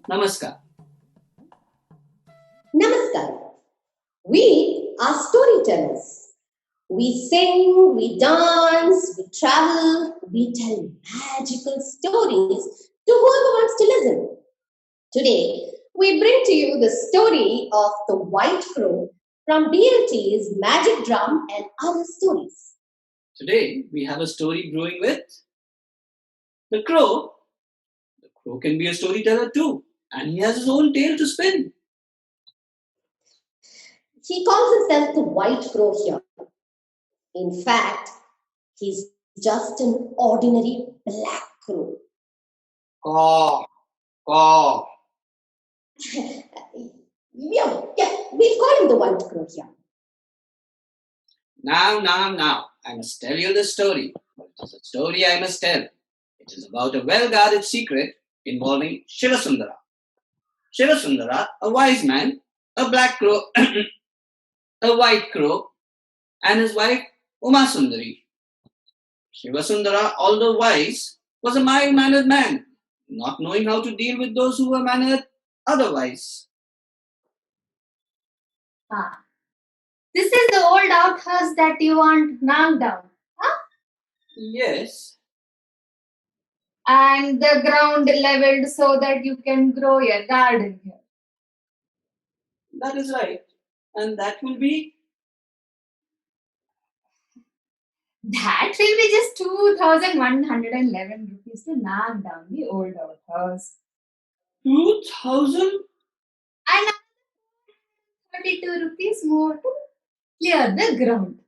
Namaskar. Namaskar. We are storytellers. We sing, we dance, we travel, we tell magical stories to whoever wants to listen. Today, we bring to you the story of the White Crow from DLT's Magic Drum and Other Stories. Today we have a story brewing with the crow. The crow can be a storyteller too, and he has his own tale to spin. He calls himself the White Crow here. In fact, he's just an ordinary black crow. Caw, caw. Yeah, we'll call him the White Crow here. Now, I must tell you the story. It is a story I must tell. It is about a well-guarded secret involving Shivasundara. Shivasundara, a wise man, a black crow, a white crow, and his wife Umasundari. Shivasundara, although wise, was a mild-mannered man, not knowing how to deal with those who were mannered otherwise. This is the old outhouse that you want knocked down. Yes, And the ground leveled so that you can grow your garden here. that is right. And that will be That will be just 2,111 rupees to knock down the old outhouse. 2,000. And 32 rupees more to clear the ground.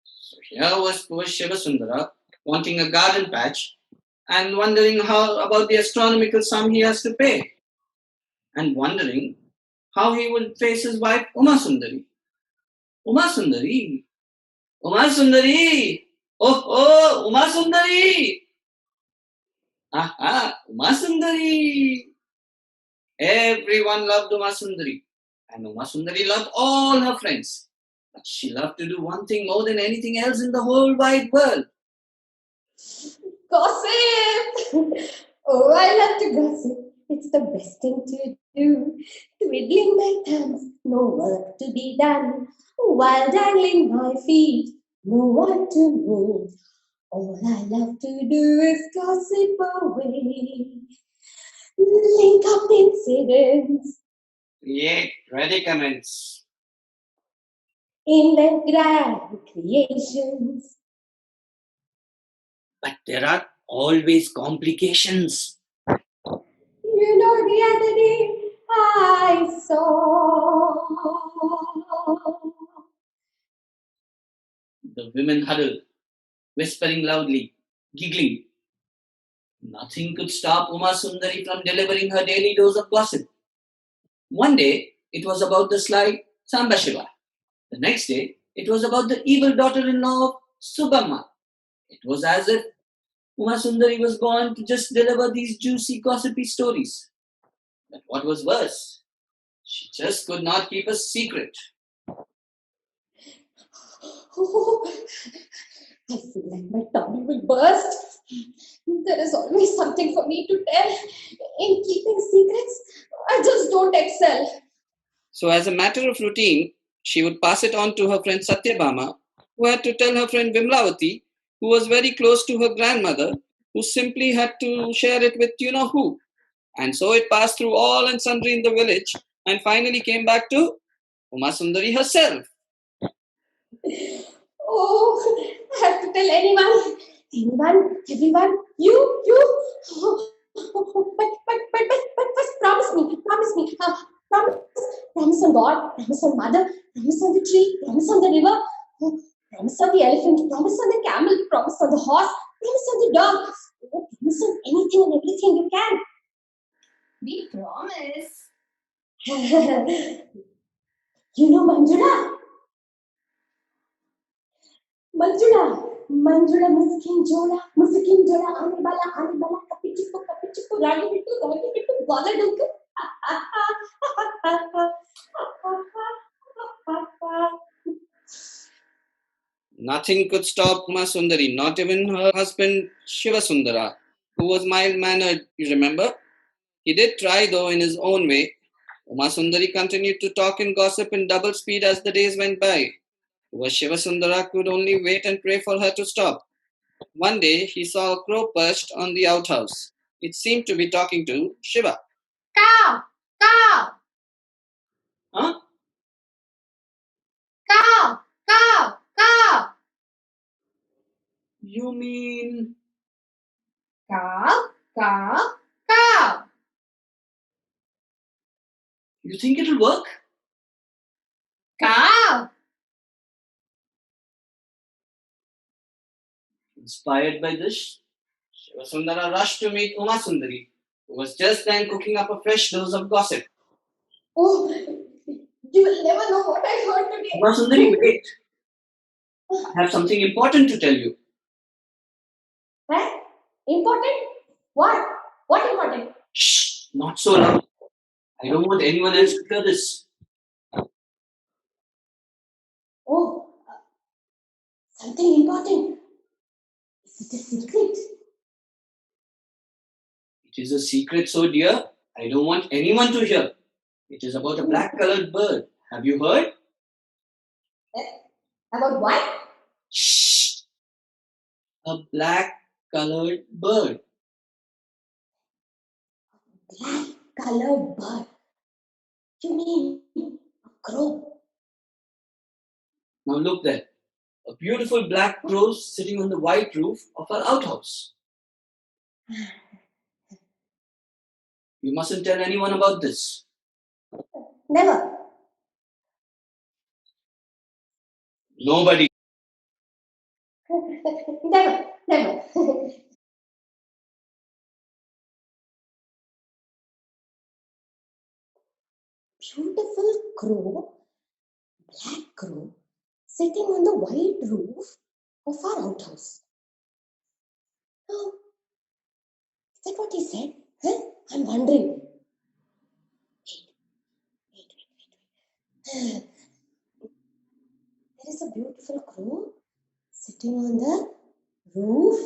So here was poor Shivasundara wanting a garden patch and wondering how about the astronomical sum he has to pay, and wondering how he would face his wife Umasundari. Umasundari! Umasundari! Oh, Umasundari! Aha, Umasundari! Everyone loved Umasundari, and Umasundari loved all her friends. But she loved to do one thing more than anything else in the whole wide world. Gossip! Oh, I love to gossip. It's the best thing to do. Twiddling my thumbs, no work to be done. While dangling my feet, no one to meet. All I love to do is gossip away. Link up incidents, Create predicaments. invent grand creations. But there are always complications. You know, the other day I saw The women huddle, whispering loudly, giggling. Nothing could stop Uma Sundari from delivering her daily dose of gossip. One day, it was about the sly Sambashiva. The next day, it was about the evil daughter-in-law of Subamma. It was as if Uma Sundari was born to just deliver these juicy, gossipy stories. But what was worse, she just could not keep a secret. Oh, I feel like my tummy will burst. There is always something for me to tell. In keeping secrets, I just don't excel. So, as a matter of routine, she would pass it on to her friend Satyabhama, who had to tell her friend Vimlavati, who was very close to her grandmother, who simply had to share it with you know who. And so it passed through all and sundry in the village and finally came back to Uma Sundari herself. Oh, I have to tell anyone, everyone, you. Oh, but first promise me, promise on God, promise on Mother, promise on the tree, promise on the river, promise on the elephant, promise on the camel, promise on the horse, promise on the dog, promise on anything and everything you can. We promise. You know Manjula? Manjula, Muskin Jola, Anibala, Kapichipu, Ragi Bittu, Goladuk. Nothing could stop Uma Sundari, not even her husband Shiva Sundara. who was mild-mannered, you remember? He did try, though, in his own way. Umasundari continued to talk and gossip in double speed as the days went by. Poor Shivasundara could only wait and pray for her to stop. One day, he saw a crow perched on the outhouse. It seemed to be talking to Shiva. Cow! Cow! Huh? Cow! Cow! Cow! You mean... Cow! Cow! Cow! You think it'll work? Cow! Inspired by this, Shivasundara rushed to meet Umasundari, who was just then cooking up a fresh dose of gossip. Oh, you will never know what I heard today. Umasundari, wait. I have something important to tell you. Huh? Important? What? What important? Shh! Not so loud. I don't want anyone else to hear this. Oh, something important. Is it a secret? It is a secret so dear, I don't want anyone to hear. It is about a black-colored bird. Have you heard? About what? Shh! A black-colored bird. Black-colored bird. You mean a crow? Now look there. A beautiful black crow sitting on the white roof of our outhouse. You mustn't tell anyone about this. Never. Nobody. Never. Never. Beautiful crow, black crow, sitting on the white roof of our outhouse. Oh, is that what he said? Huh? I'm wondering. Wait. There is a beautiful crow sitting on the roof,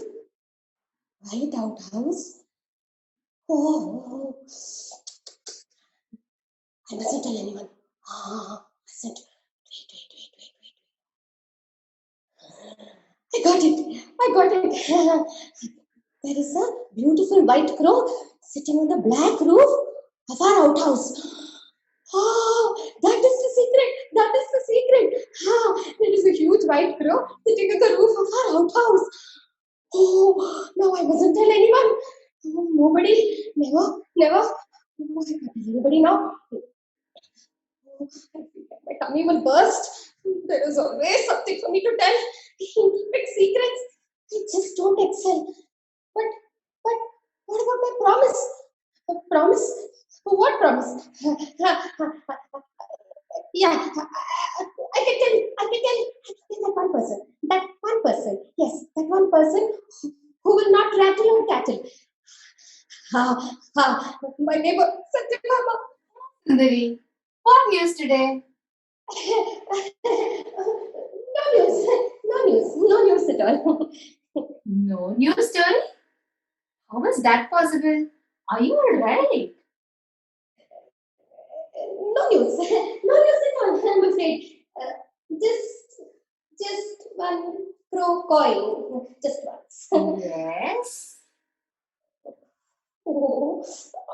white outhouse. Oh, I mustn't tell anyone. Mustn't. Wait. I got it. I got it. There is a beautiful white crow sitting on the black roof of our outhouse. Oh, that is the secret. That is the secret. There is a huge white crow sitting on the roof of our outhouse. Oh, now I mustn't tell anyone. Oh, nobody. Never. Oh, I can't tell anybody now. Oh, I feel like my tummy will burst. There is always something for me to tell. Big secrets. I just don't excel. But what about my promise? A promise? What promise? Yeah, I can tell that one person. That one person. Yes, that one person who will not rattle or tattle. My neighbor, Satyabhama. Sundari, what news today? No news at all. No news story? How is that possible? Are you alright? No news at all. I'm afraid. Just one crow coin, just once. Yes. Oh,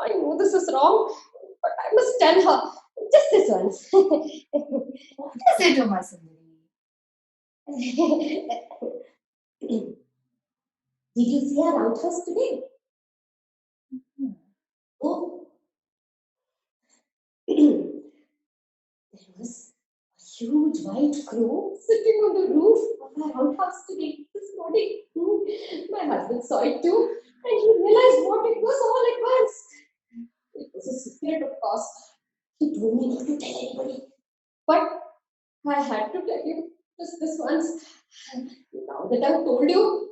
I know this is wrong, but I must tell her just this once. What is it, Umasundari? Did you see our outhouse today? Oh, there was a huge white crow sitting on the roof of our outhouse today, this morning. My husband saw it too, and he realized what it was all at once. It was a secret, of course. He told me not to tell anybody, but I had to tell you just this once. Now that I've told you,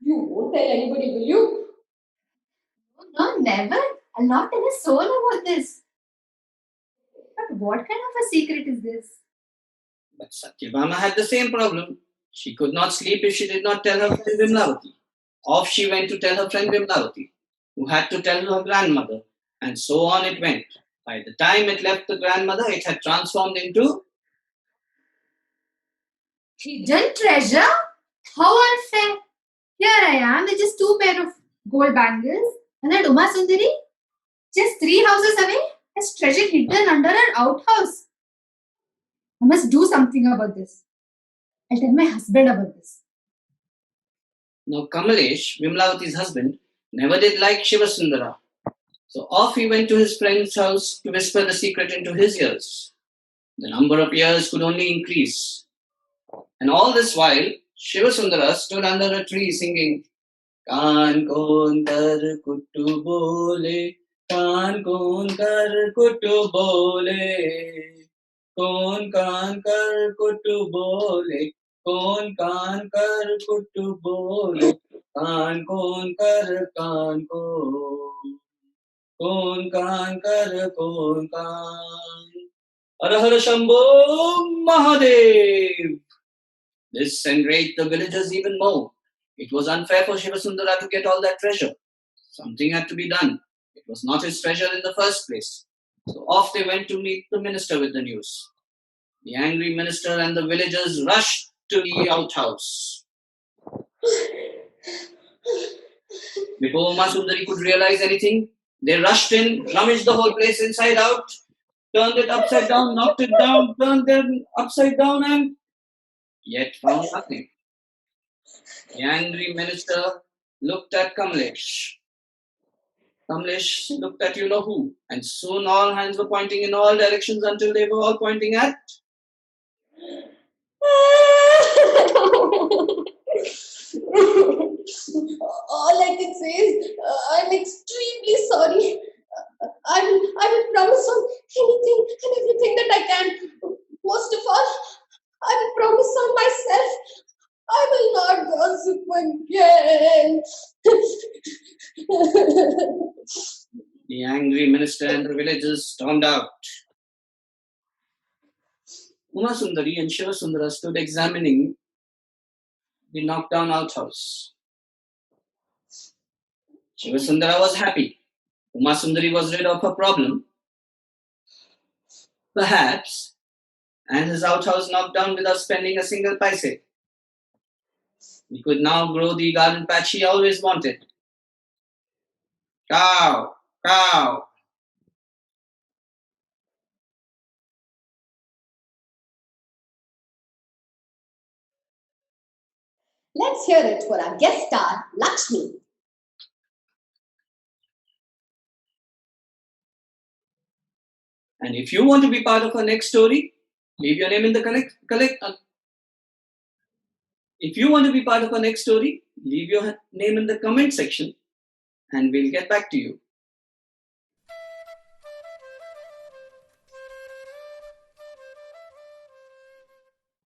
you won't tell anybody, will you? No, never. I'll not tell a soul about this. But what kind of a secret is this? But Satyabhama had the same problem. She could not sleep if she did not tell her friend Vimlavati. Off she went to tell her friend Vimlavati, who had to tell her grandmother, and so on it went. By the time it left the grandmother, it had transformed into Hidden treasure? How unfair! Here I am with just 2 pair of gold bangles, and that Uma Sundari, just 3 houses away, has treasure hidden under her outhouse. I must do something about this. I'll tell my husband about this. Now Kamalesh, Vimlavati's husband, never did like Shivasundara. So off he went to his friend's house to whisper the secret into his ears. The number of ears could only increase. And all this while, Shivasundara stood under a tree singing, Kaan kon kar kuttu bole, kaan kon kar kuttu bole, kon kaan kar kuttu bole, kon kaan kar kuttu bole, kaan kon kar kaan kon kaan kar kon kaan. Har Har Shambho Mahadev. This enraged the villagers even more. It was unfair for Shivasundara to get all that treasure. Something had to be done. It was not his treasure in the first place. So off they went to meet the minister with the news. The angry minister and the villagers rushed to the outhouse. Before Uma Sundari could realize anything, they rushed in, rummaged the whole place inside out, turned it upside down, knocked it down, turned it upside down, and yet found nothing. The angry minister looked at Kamlesh. Kamlesh looked at you know who, and soon all hands were pointing in all directions until they were all pointing at. All I can say is, I'm extremely sorry. I will promise on anything and everything that I can. Most of all, I will promise on myself. I will not gossip again. The angry minister and the villagers stormed out. Uma Sundari and Shivasundara stood examining the knocked-down outhouse. Shivasundara was happy. Uma Sundari was rid of her problem. Perhaps, and his outhouse knocked down without spending a single paise. He could now grow the garden patch he always wanted. Cow, cow. Let's hear it for our guest star, Lakshmi. And if you want to be part of our next story, leave your name in the If you want to be part of our next story, leave your name in the comment section and we'll get back to you.